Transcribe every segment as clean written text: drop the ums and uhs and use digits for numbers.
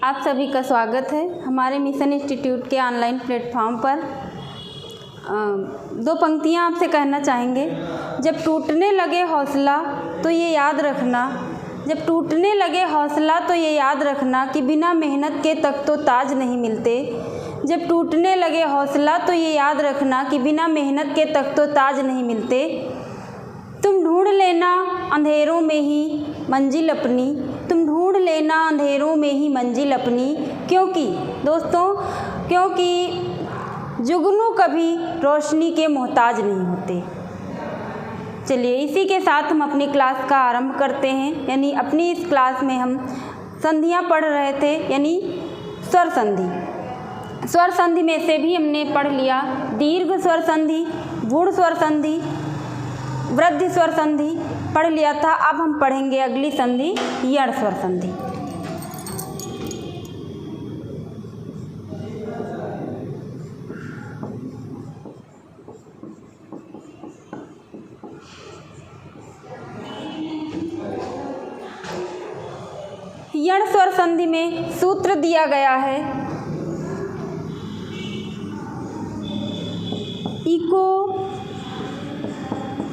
आप सभी का स्वागत है हमारे मिशन इंस्टीट्यूट के ऑनलाइन प्लेटफॉर्म पर। दो पंक्तियां आपसे कहना चाहेंगे। जब टूटने लगे हौसला तो ये याद रखना, जब टूटने लगे हौसला तो ये याद रखना कि बिना मेहनत के तक तो ताज नहीं मिलते। जब टूटने लगे हौसला तो ये याद रखना कि बिना मेहनत के तक तो ताज नहीं मिलते। तुम ढूंढ लेना अंधेरों में ही मंजिल अपनी, तुम ढूंढ लेना अंधेरों में ही मंजिल अपनी। क्योंकि दोस्तों, क्योंकि जुगनू कभी रोशनी के मोहताज नहीं होते। चलिए इसी के साथ हम अपनी क्लास का आरंभ करते हैं। यानी अपनी इस क्लास में हम संधियाँ पढ़ रहे थे, यानी स्वर संधि। स्वर संधि में से भी हमने पढ़ लिया दीर्घ स्वर संधि, गुण स्वर संधि, वृद्धि स्वर संधि पढ़ लिया था। अब हम पढ़ेंगे अगली संधि यण स्वर संधि। यण स्वर संधि में सूत्र दिया गया है इको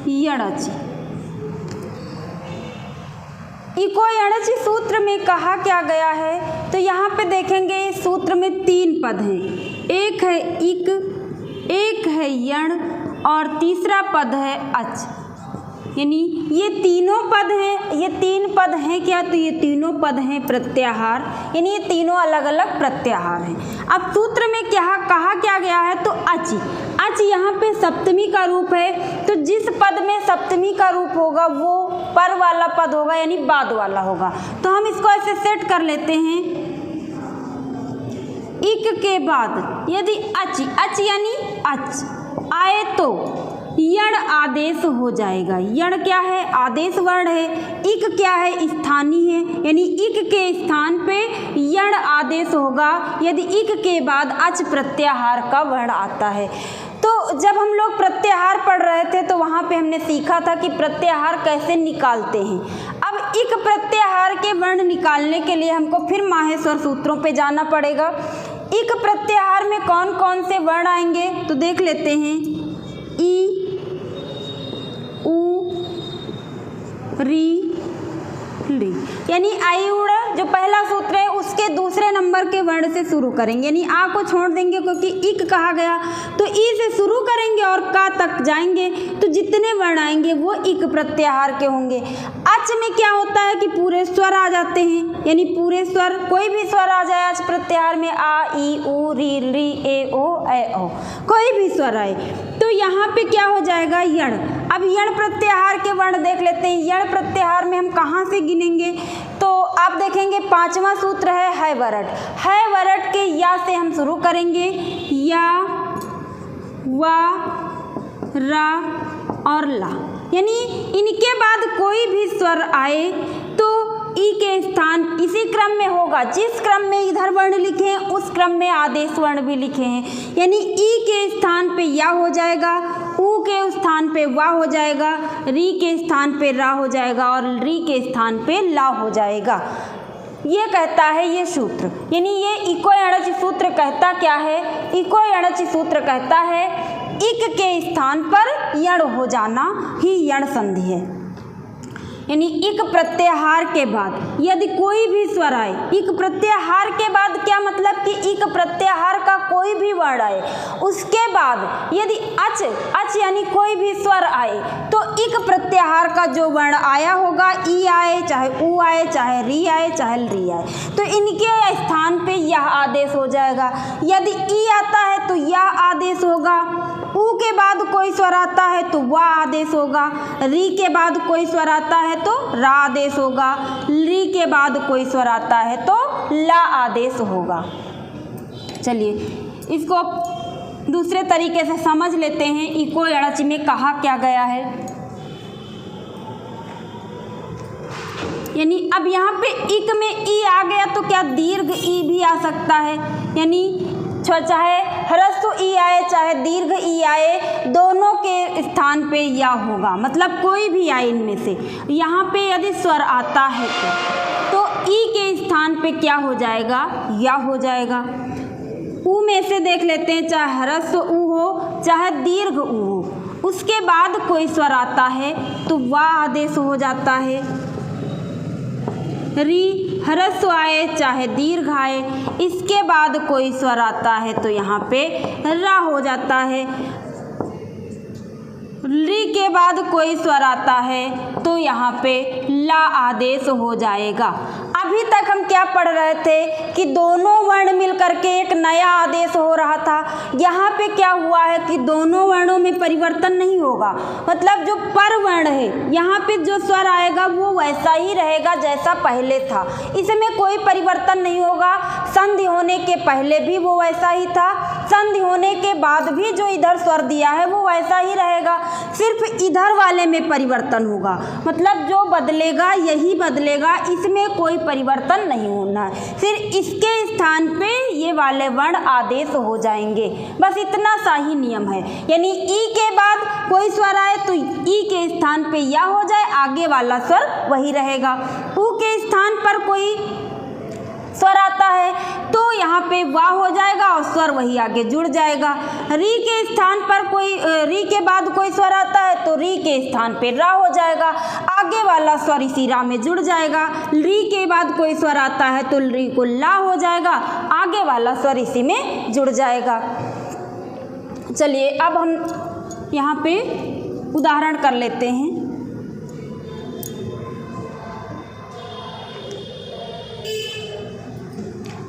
यणचि। इको यणचि सूत्र में कहा क्या गया है, तो यहाँ पे देखेंगे इस सूत्र में 3 पद हैं। एक है इक, एक है यण और तीसरा पद है अच। यानी ये तीनों पद हैं, ये 3 पद हैं क्या, तो ये तीनों पद हैं प्रत्याहार। यानी ये तीनों अलग अलग प्रत्याहार हैं। अब सूत्र में क्या कहा क्या गया है, तो अच। अच यहाँ पे सप्तमी का रूप है, तो जिस पद में सप्तमी का रूप होगा वो पर वाला पद होगा, यानी बाद वाला होगा। तो हम इसको ऐसे सेट कर लेते हैं। इक के बाद यदि अच यानी अच आए तो यण आदेश हो जाएगा। यण क्या है, आदेश वर्ण है। इक क्या है, स्थानीय है, यानी इक के स्थान पे यण आदेश होगा यदि इक के बाद अच प्रत्याहार का वर्ण आता है। तो जब हम लोग प्रत्याहार पढ़ रहे थे तो वहाँ पे हमने सीखा था कि प्रत्याहार कैसे निकालते हैं। अब इक प्रत्याहार के वर्ण निकालने के लिए हमको फिर माहेश्वर सूत्रों पे जाना पड़ेगा। इक प्रत्याहार में कौन कौन से वर्ण आएंगे, तो देख लेते हैं। ई, उ, री, ली, यानी आई उड़ जो पहला सूत्र है उसके दूसरे नंबर के वर्ण से शुरू करेंगे। यानी आ को छोड़ देंगे क्योंकि इक कहा गया, तो ई से शुरू करेंगे और का तक जाएंगे, तो जितने वर्ण आएंगे वो इक प्रत्याहार के होंगे। अच में क्या होता है कि पूरे स्वर आ जाते हैं, यानी पूरे स्वर, कोई भी स्वर आ जाए अच प्रत्याहार में, आ, ई, उ, री, ली, ए, ओ, कोई भी स्वर आए तो यहाँ पे क्या हो जाएगा, यण। अब यण प्रत्याहार के वर्ण देख लेते हैं। यण प्रत्याहार में हम कहाँ से गिनेंगे, तो आप देखेंगे 5वां सूत्र है वरट। है वरट के या से हम शुरू करेंगे। या, वा, रा और ला, यानी इनके बाद कोई भी स्वर आए तो ई के स्थान इसी क्रम में होगा, जिस क्रम में इधर वर्ण लिखे हैं उस क्रम में आदेश वर्ण भी लिखे हैं। यानी ई के स्थान पे या हो जाएगा, उ के स्थान पे वा हो जाएगा, री के स्थान पे रा हो जाएगा और री के स्थान पे ला हो जाएगा। ये कहता है ये सूत्र, यानी ये इको यणचि सूत्र कहता क्या है, इको यणचि सूत्र कहता है इक के स्थान पर यण हो जाना ही यण संधि है। यानी इक प्रत्याहार के बाद यदि कोई भी स्वर आए, इक प्रत्याहार के बाद क्या मतलब कि इक प्रत्याहार का कोई भी वर्ण आए, उसके बाद यदि अच यानी कोई भी स्वर आए तो इक प्रत्याहार का जो वर्ण आया होगा, ई आए चाहे उ आए चाहे री आए चाहे री आए, तो इनके स्थान पे यह आदेश हो जाएगा। यदि ई आता है तो यह आदेश होगा, उ के बाद कोई स्वर आता है तो वा आदेश होगा, री के बाद कोई स्वर आता है तो रा आदेश होगा, री के बाद कोई स्वर आता है तो ला आदेश होगा। चलिए इसको दूसरे तरीके से समझ लेते हैं। इको यणचि में कहा क्या गया है, यानी अब यहाँ पे इक में ई आ गया तो क्या दीर्घ ई भी आ सकता है, यानी चाहे ह्रस्व ई आए चाहे दीर्घ ई आए, दोनों के स्थान पे या होगा, मतलब कोई भी आए इनमें से। यहाँ पे यदि स्वर आता है तो ई के स्थान पे क्या हो जाएगा, या हो जाएगा। ऊ में से देख लेते हैं, चाहे ह्रस्व ऊ हो चाहे दीर्घ ऊ हो, उसके बाद कोई स्वर आता है तो वा आदेश हो जाता है। री ह्रस्व आए चाहे दीर्घ आए, इसके बाद कोई स्वर आता है तो यहाँ पे रा हो जाता है। री के बाद कोई स्वर आता है तो यहाँ पे ला आदेश हो जाएगा। अभी तक हम क्या पढ़ रहे थे कि दोनों वर्ण मिलकर के एक नया आदेश हो रहा था। यहाँ पे क्या हुआ है कि दोनों वर्णों में परिवर्तन नहीं होगा, मतलब जो पर वर्ण है यहाँ पे जो स्वर आएगा वो वैसा ही रहेगा जैसा पहले था, इसमें कोई परिवर्तन नहीं होगा। संधि होने के पहले भी वो वैसा ही था, संधि होने के बाद भी जो इधर स्वर दिया है वो वैसा ही रहेगा, सिर्फ इधर वाले में परिवर्तन होगा। मतलब जो बदलेगा यही बदलेगा, इसमें कोई परिवर्तन नहीं होना है। फिर इसके स्थान पे ये वाले वर्ण आदेश हो जाएंगे, बस इतना सा ही नियम है। यानी ई के बाद कोई स्वर आए तो ई के स्थान पे या हो जाए, आगे वाला स्वर वही रहेगा। ऊ के स्थान पर कोई स्वर आता है तो यहाँ पे वा हो जाएगा और स्वर वही आगे जुड़ जाएगा। री के स्थान पर कोई री के बाद कोई स्वर आता है तो री के स्थान पे रा हो जाएगा, आगे वाला स्वर इसी रा में जुड़ जाएगा। री के बाद कोई स्वर आता है तो री को ला हो जाएगा, आगे वाला स्वर इसी में जुड़ जाएगा। चलिए अब हम यहाँ पे उदाहरण कर लेते हैं।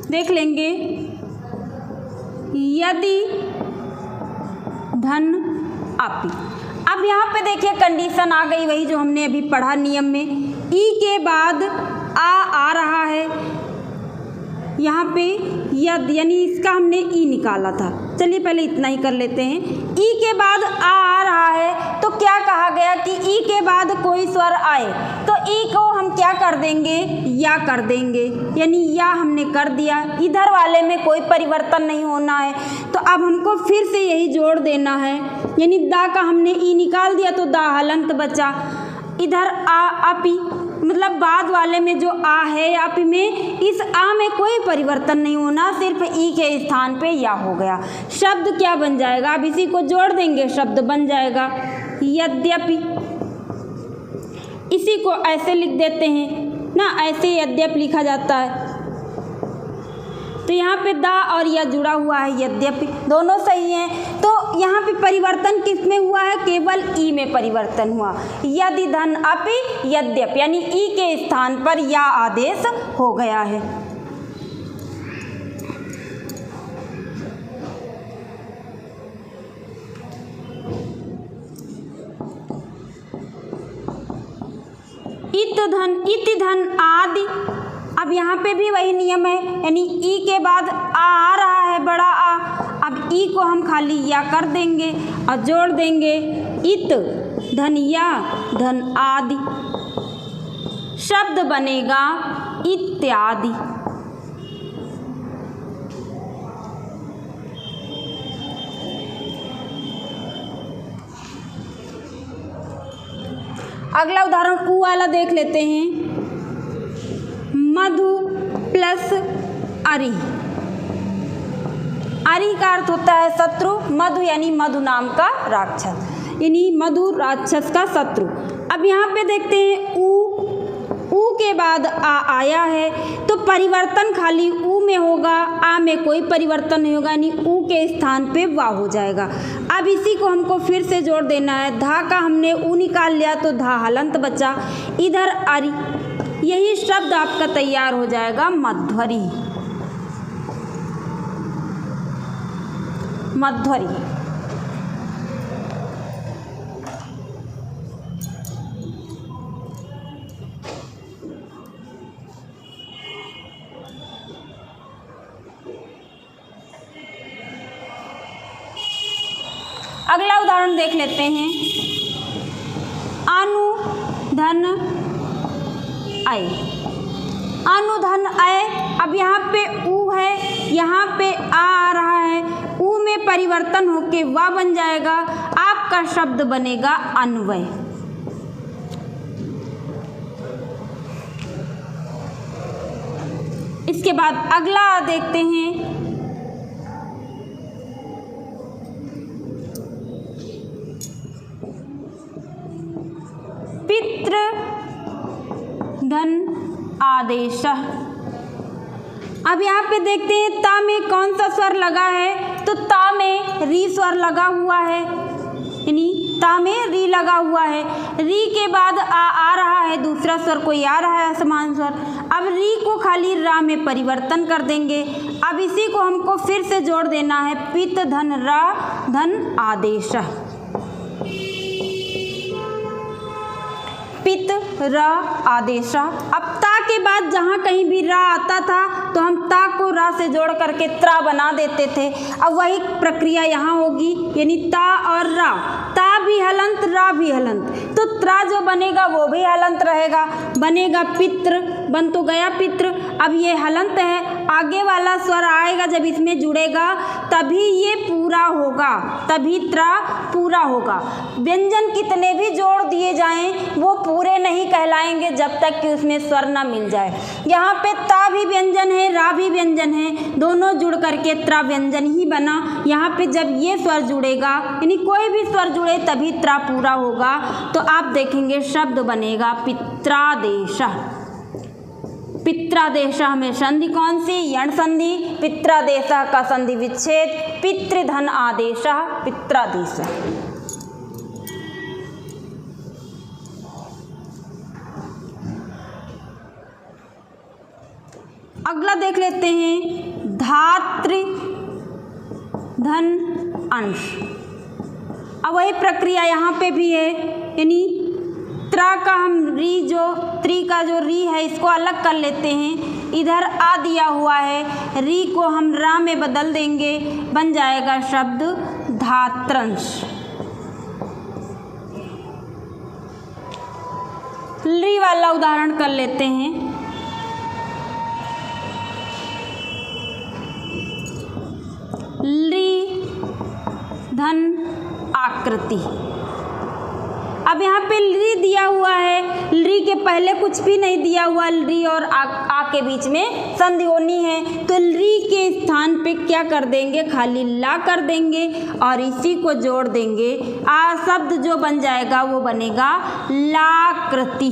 देख लेंगे, यदि धन आपी। अब यहाँ पे देखिए कंडीशन आ गई वही जो हमने अभी पढ़ा नियम में। ई के बाद आ रहा है, यहाँ पे यद यानी इसका हमने ई निकाला था। चलिए पहले इतना ही कर लेते हैं। ई के बाद आ रहा है तो क्या कहा गया कि ई के बाद कोई स्वर आए तो ई को हम क्या कर देंगे, या कर देंगे, यानी या हमने कर दिया। इधर वाले में कोई परिवर्तन नहीं होना है तो अब हमको फिर से यही जोड़ देना है, यानी दा का हमने ई निकाल दिया तो दा हलंत बचा। इधर आपी मतलब बाद वाले में जो आ है आप में, इस आ में कोई परिवर्तन नहीं होना, सिर्फ ई के स्थान पे या हो गया। शब्द क्या बन जाएगा, अब इसी को जोड़ देंगे, शब्द बन जाएगा यद्यपि। इसी को ऐसे लिख देते हैं ना, ऐसे यद्यपि लिखा जाता है तो यहाँ पे दा और या जुड़ा हुआ है, यद्यपि दोनों सही हैं। तो यहाँ पे परिवर्तन किस में हुआ है, केवल ई में परिवर्तन हुआ। यदि धन अपि यद्यपि, यानी ई के स्थान पर या आदेश हो गया है। इति धन आदि। अब यहाँ पे भी वही नियम है, यानी ई के बाद आ रहा है बड़ा आ, अब ई को हम खाली या कर देंगे और जोड़ देंगे इत धन या धन आदि, शब्द बनेगा इत्यादि। अगला उदाहरण ऊ वाला देख लेते हैं। मधु प्लस अरि। अरि का अर्थ होता है शत्रु, मधु यानी मधु नाम का राक्षस, यानी मधु राक्षस का शत्रु। अब यहाँ पे देखते हैं ऊ के बाद आ आया है तो परिवर्तन खाली ऊ में होगा, आ में कोई परिवर्तन नहीं होगा, यानी ऊ के स्थान पे वा हो जाएगा। अब इसी को हमको फिर से जोड़ देना है। धा का हमने ऊ निकाल लिया तो धा हलंत बचा, इधर अरि, यही शब्द आपका तैयार हो जाएगा मध्वरी। मध्वरी। अगला उदाहरण देख लेते हैं। अनु धन आय। अनु धन आय। अब यहाँ पे ऊ है, यहाँ पे आ रहा है, ऊ में परिवर्तन होके वा बन जाएगा, आपका शब्द बनेगा अन्वय। इसके बाद अगला देखते हैं, पितृ धन आदेश। अब यहाँ पे देखते हैं ता में कौन सा स्वर लगा है, तो ता में री स्वर लगा हुआ है, यानी ता में री लगा हुआ है। री के बाद आ रहा है, दूसरा स्वर कोई आ रहा है असमान स्वर। अब री को खाली रा में परिवर्तन कर देंगे। अब इसी को हमको फिर से जोड़ देना है, पित धन रा धन आदेश। पित रा आदेश। अब ता के बाद जहाँ कहीं भी रा आता था तो हम ता को रा से जोड़ करके त्रा बना देते थे। अब वही प्रक्रिया यहाँ होगी, यानी ता और रा, ता भी हलंत रा भी हलंत, तो त्रा जो बनेगा वो भी हलंत रहेगा, बनेगा पितृ, बन तो गया पितृ। अब ये हलंत है, आगे वाला स्वर आएगा जब इसमें जुड़ेगा तभी ये पूरा होगा, तभी त्रा पूरा होगा। व्यंजन कितने भी जोड़ दिए जाएं वो पूरे नहीं कहलाएंगे जब तक कि उसमें स्वर ना मिल जाए। यहाँ पे ता भी व्यंजन है, रा भी व्यंजन है, दोनों जुड़ करके त्रा व्यंजन ही बना। यहाँ पे जब ये स्वर जुड़ेगा, यानी कोई भी स्वर जुड़े तभी त्रा पूरा होगा। तो आप देखेंगे शब्द बनेगा पित्रादेश। पित्रादेश में संधि कौन सी, यण संधि। पित्रादेश का संधि विच्छेद, पितृधन आदेश पित्रादेश। अगला देख लेते हैं, धातृ धन अंश। अब वही प्रक्रिया यहाँ पे भी है, यानी त्रा का हम री जो त्री का जो री है इसको अलग कर लेते हैं। इधर आ दिया हुआ है, री को हम रा में बदल देंगे, बन जाएगा शब्द धात्रंश। री वाला उदाहरण कर लेते हैं। ली धन आकृति। अब यहाँ पे ली दिया हुआ है, ली के पहले कुछ भी नहीं दिया हुआ, ली और आ के बीच में संधि होनी है, तो ली के स्थान पे क्या कर देंगे, खाली ला कर देंगे और इसी को जोड़ देंगे। आ शब्द जो बन जाएगा वो बनेगा लाकृति।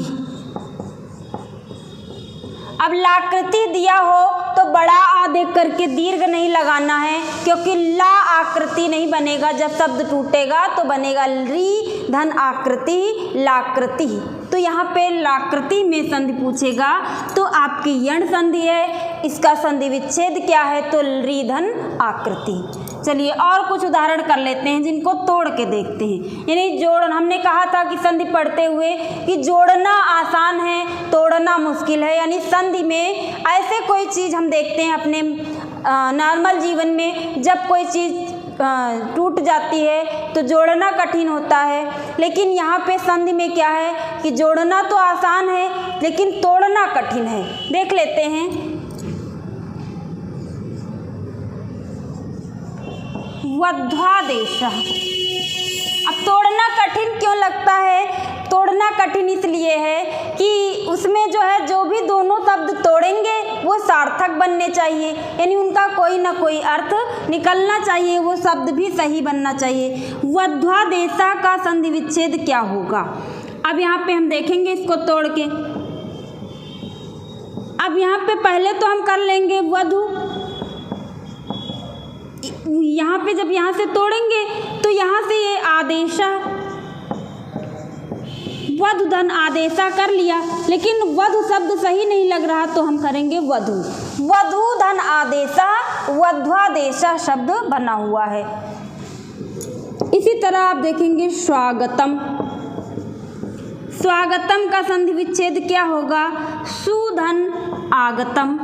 अब लाकृति दिया हो तो बड़ा आ देख करके दीर्घ नहीं लगाना है, क्योंकि ला आकृति नहीं बनेगा। जब शब्द टूटेगा तो बनेगा री धन आकृति लाकृति। तो यहाँ पे लाकृति में संधि पूछेगा तो आपकी यण संधि है, इसका संधि विच्छेद क्या है, तो री धन आकृति। चलिए और कुछ उदाहरण कर लेते हैं जिनको तोड़ के देखते हैं। यानी जोड़, हमने कहा था कि संधि पढ़ते हुए कि जोड़ना आसान है, तोड़ना मुश्किल है। यानी संधि में ऐसे कोई चीज़ हम देखते हैं अपने नॉर्मल जीवन में, जब कोई चीज़ टूट जाती है तो जोड़ना कठिन होता है, लेकिन यहाँ पे संधि में क्या है कि जोड़ना तो आसान है लेकिन तोड़ना कठिन है। देख लेते हैं, वध्वादेश। अब तोड़ना कठिन क्यों लगता है, तोड़ना कठिन इसलिए है कि उसमें जो है जो भी दोनों शब्द तोड़ेंगे वो सार्थक बनने चाहिए, यानी उनका कोई ना कोई अर्थ निकलना चाहिए, वो शब्द भी सही बनना चाहिए। वध्वादेशा का संधि विच्छेद क्या होगा, अब यहाँ पे हम देखेंगे इसको तोड़ के। अब यहाँ पे पहले तो हम कर लेंगे वधु, यहाँ पे जब यहाँ से तोड़ेंगे तो यहाँ से ये आदेशा, वधु धन आदेशा कर लिया, लेकिन वधु शब्द सही नहीं लग रहा तो हम करेंगे वधु। वधु धन आदेशा वध्वादेशा शब्द बना हुआ है। इसी तरह आप देखेंगे स्वागतम। स्वागतम का संधि विच्छेद क्या होगा, सुधन आगतम।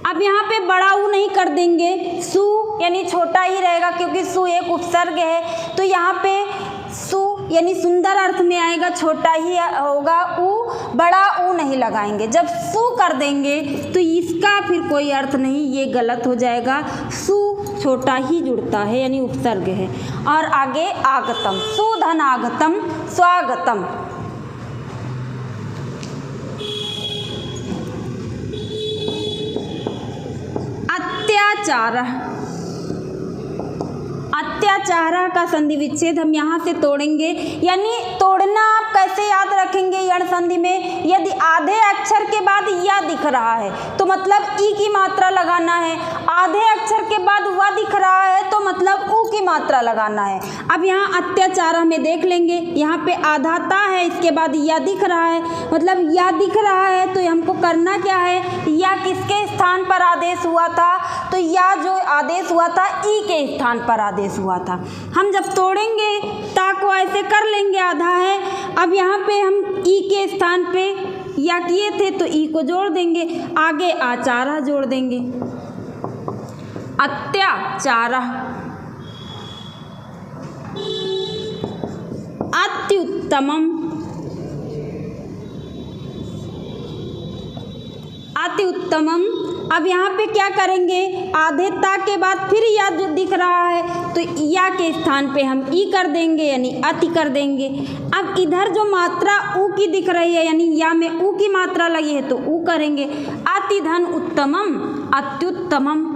अब यहाँ पे बड़ा ऊ नहीं कर देंगे, सु यानी छोटा ही रहेगा क्योंकि सु एक उपसर्ग है, तो यहाँ पे सु यानी सुंदर अर्थ में आएगा, छोटा ही होगा, ऊ बड़ा ऊ नहीं लगाएंगे। जब सु कर देंगे तो इसका फिर कोई अर्थ नहीं, ये गलत हो जाएगा। सु छोटा ही जुड़ता है यानी उपसर्ग है। और आगे आगतम, सुधन आगतम स्वागतम। अत्याचार, अत्याचार का संधि विच्छेद हम यहाँ से तोड़ेंगे। यानी तोड़ना आप कैसे याद रखेंगे यण संधि में, यदि आधे अक्षर के बाद या दिख रहा है तो मतलब ई की मात्रा लगाना है, आधे अक्षर के बाद व दिख रहा है तो मतलब उ की मात्रा लगाना है। अब यहाँ अत्याचार में देख लेंगे, यहाँ पे आधा ता है, इसके बाद या दिख रहा है, मतलब या दिख रहा है तो हमको करना क्या है, या किसके स्थान पर आदेश हुआ था, तो या जो आदेश हुआ था ई के स्थान पर आदेश हुआ था। हम जब तोड़ेंगे ता को ऐसे कर लेंगे, आधा है, अब यहाँ पे हम ई के स्थान पे या किए थे तो ई को जोड़ देंगे, आगे आचारा जोड़ देंगे, अत्याचारा, अत्युत्तमम, अत्युत्तमम। अब यहाँ पे क्या करेंगे, आधे ता के बाद फिर या जो दिख रहा है तो या के स्थान पे हम ई कर देंगे, यानी अति कर देंगे। अब इधर जो मात्रा उ की दिख रही है, यानी या में उ की मात्रा लगी है तो उ करेंगे, अति धन उत्तमम, अत्युत्तमम।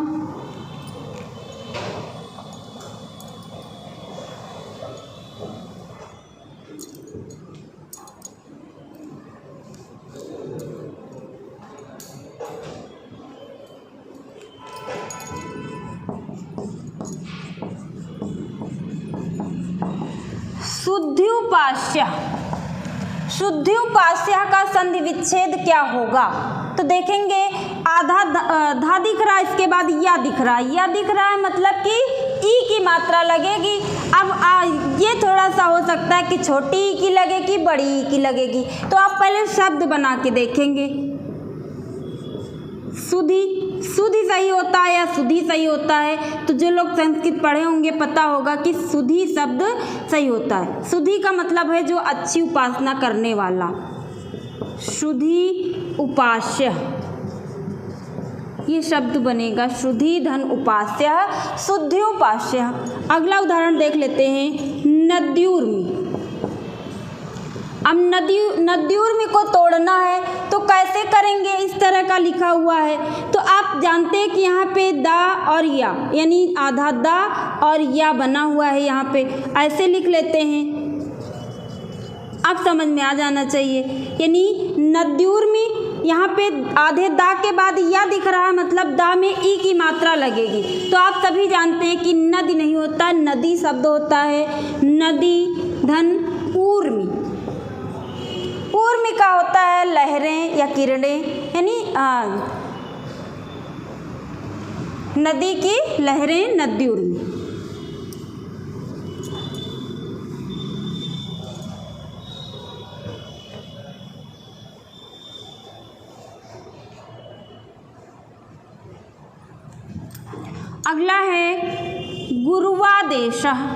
शुद्ध्युपास्य, शुद्ध्युपास्य का संधि विच्छेद क्या होगा, तो देखेंगे आधा धा दिख रहा है, इसके बाद या दिख रहा है, या दिख रहा है मतलब कि ई की मात्रा लगेगी। अब ये थोड़ा सा हो सकता है कि छोटी ई की लगेगी, बड़ी ई की लगेगी, तो आप पहले शब्द बना के देखेंगे। सुधि, सुधि सही होता है या सुधि सही होता है, तो जो लोग संस्कृत पढ़े होंगे पता होगा कि सुधि शब्द सही होता है। सुधि का मतलब है जो अच्छी उपासना करने वाला, शुद्धि उपास्य, ये शब्द बनेगा, शुद्धि धन उपास्य, शुद्ध्युपास्य। अगला उदाहरण देख लेते हैं, नद्युर्मि। अब नद्युर्मि को तोड़ना है तो कैसे करेंगे, इस तरह का लिखा हुआ है, तो आप जानते हैं कि यहाँ पे दा और या, यानी आधा दा और या बना हुआ है, यहाँ पे ऐसे लिख लेते हैं, अब समझ में आ जाना चाहिए। यानी नद्युर्मि, यहाँ पे आधे दा के बाद या दिख रहा है, मतलब दा में ई की मात्रा लगेगी, तो आप सभी जानते हैं कि नदी नहीं होता, नदी शब्द होता है, नदी धन ऊर्मि। ऊर्मि का होता है लहरें या किरणें, यानी नदी की लहरें, नद्युर्मि। अगला है गुरुवादेशः।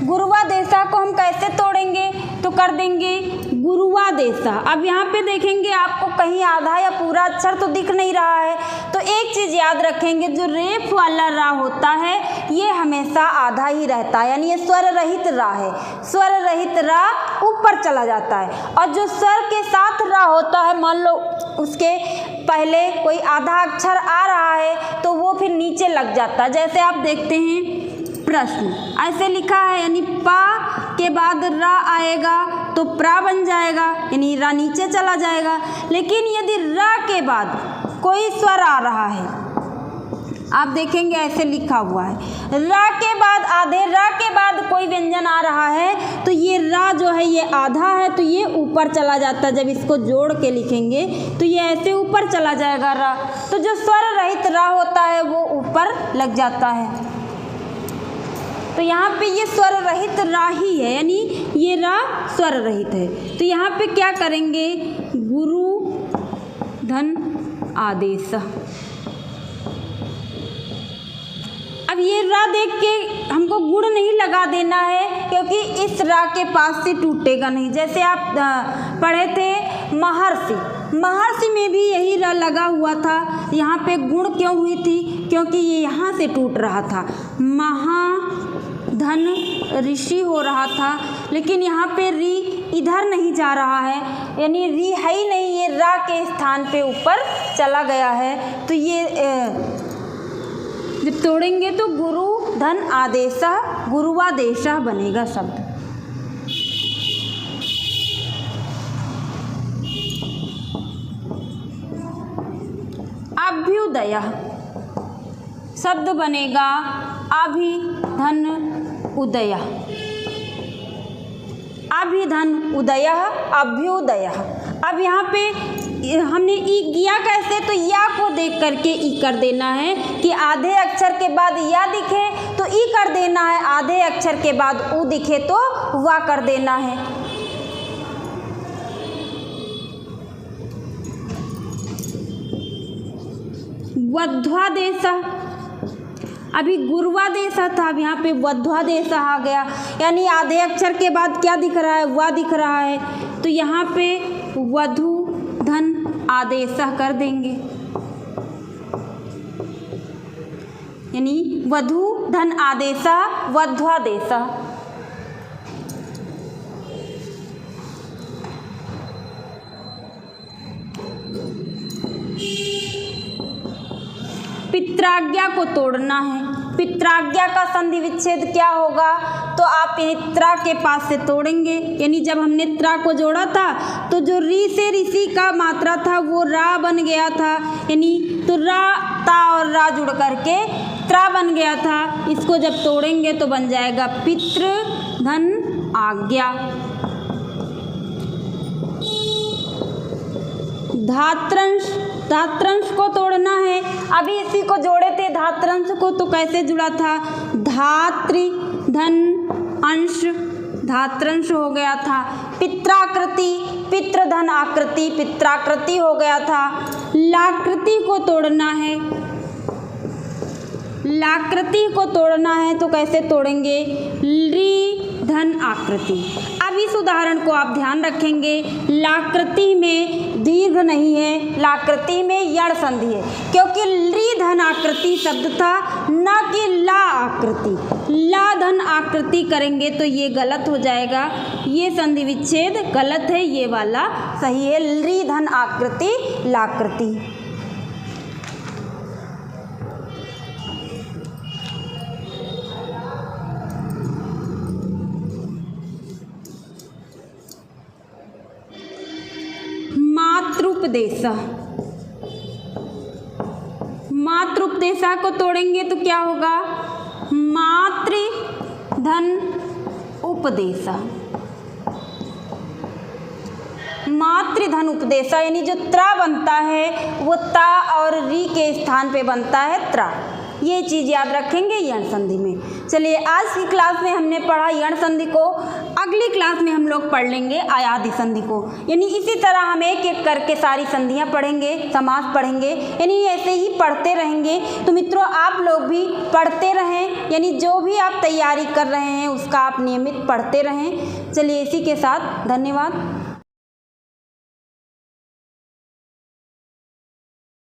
गुरुवादेशा को हम कैसे तोड़ेंगे, तो कर देंगे गुरुवादेशा। अब यहाँ पे देखेंगे आपको कहीं आधा या पूरा अक्षर तो दिख नहीं रहा है, तो एक चीज़ याद रखेंगे, जो रेफ वाला रा होता है ये हमेशा आधा ही रहता है, यानी ये स्वर रहित रा है, स्वर रहित रा ऊपर चला जाता है, और जो स्वर के साथ रा होता है, मान लो उसके पहले कोई आधा अक्षर आ रहा है तो वो फिर नीचे लग जाता है। जैसे आप देखते हैं प्रश्न ऐसे लिखा है, यानी पा के बाद रा आएगा तो प्रा बन जाएगा, यानी रा नीचे चला जाएगा। लेकिन यदि रा के बाद कोई स्वर आ रहा है, आप देखेंगे ऐसे लिखा हुआ है, रा के बाद आधे रा के बाद कोई व्यंजन आ रहा है तो ये रा जो है ये आधा है तो ये ऊपर चला जाता है। जब इसको जोड़ के लिखेंगे तो ये ऐसे ऊपर चला जाएगा रा, तो जो स्वर रहित रा होता है वो ऊपर लग जाता है। तो यहाँ पे ये स्वर रहित रा ही है, यानी ये रा स्वर रहित है, तो यहाँ पे क्या करेंगे, गुरु धन आदेश। अब ये रा देख के हमको गुण नहीं लगा देना है, क्योंकि इस रा के पास से टूटेगा नहीं। जैसे आप पढ़े थे महर्षि, महर्षि में भी यही रा लगा हुआ था, यहाँ पे गुण क्यों हुई थी, क्योंकि ये यहाँ से टूट रहा था, महा धन ऋषि हो रहा था, लेकिन यहाँ पे री इधर नहीं जा रहा है, यानी री है ही नहीं, ये रा के स्थान पे ऊपर चला गया है। तो ये जब तोड़ेंगे तो गुरु धन आदेशः गुरुवादेशः बनेगा शब्द। अभ्युदय शब्द बनेगा अभिधन उदय, अभिधन उदय अभ्युदय। अब यहाँ पे हमने ई किया कैसे, तो या को देख करके ई कर देना है कि आधे अक्षर के बाद या दिखे तो ई कर देना है, आधे अक्षर के बाद उ दिखे तो वा कर देना है। वध्वादेश, अभी गुरुवादेश था, अब यहाँ पे वध्वादेश आ गया, यानी आधे अक्षर के बाद क्या दिख रहा है, वा दिख रहा है, तो यहाँ पे वधु धन आदेश कर देंगे, यानी वधु धन आदेश वध्वादेश। पित्राज्ञा को तोड़ना है, पित्राज्ञा का संधि विच्छेद क्या होगा, तो आप त्रा के पास से तोड़ेंगे, यानी जब हमने त्रा को जोड़ा था तो जो री से ऋषि का मात्रा था वो रा बन गया था, यानी तो रा ता और रा जुड़ करके त्रा बन गया था। इसको जब तोड़ेंगे तो बन जाएगा पितृ धन आज्ञा। धात्रंश, धात्रंश को तोड़ना है, अभी इसी को जोड़े थे धात्रंश को, तो कैसे जुड़ा था, धात्री धन अंश धात्रंश हो गया था। पित्राकृति, पितृ धन आकृति पित्राकृति हो गया था। लाकृति को तोड़ना है, लाकृति को तोड़ना है तो कैसे तोड़ेंगे, ली धन आकृति। अब इस उदाहरण को आप ध्यान रखेंगे, लाकृति में दीर्घ नहीं है, लाकृति में यण संधि है, क्योंकि ली धन आकृति शब्द था, न कि ला आकृति। ला धन आकृति करेंगे तो ये गलत हो जाएगा, ये संधि विच्छेद गलत है, ये वाला सही है, ली धन आकृति लाकृति। मातृपदेश, मातृपदेशा को तोड़ेंगे तो क्या होगा, मातृ धन उपदेश, मातृधन उपदेशा, यानी जो त्रा बनता है वो ता और री के स्थान पे बनता है त्रा, ये चीज़ याद रखेंगे यण संधि में। चलिए आज की क्लास में हमने पढ़ा यण संधि को, अगली क्लास में हम लोग पढ़ लेंगे आयादी संधि को, यानी इसी तरह हम एक एक करके सारी संधियाँ पढ़ेंगे, समास पढ़ेंगे, यानी ऐसे ही पढ़ते रहेंगे। तो मित्रों आप लोग भी पढ़ते रहें, यानी जो भी आप तैयारी कर रहे हैं उसका आप नियमित पढ़ते रहें। चलिए इसी के साथ धन्यवाद।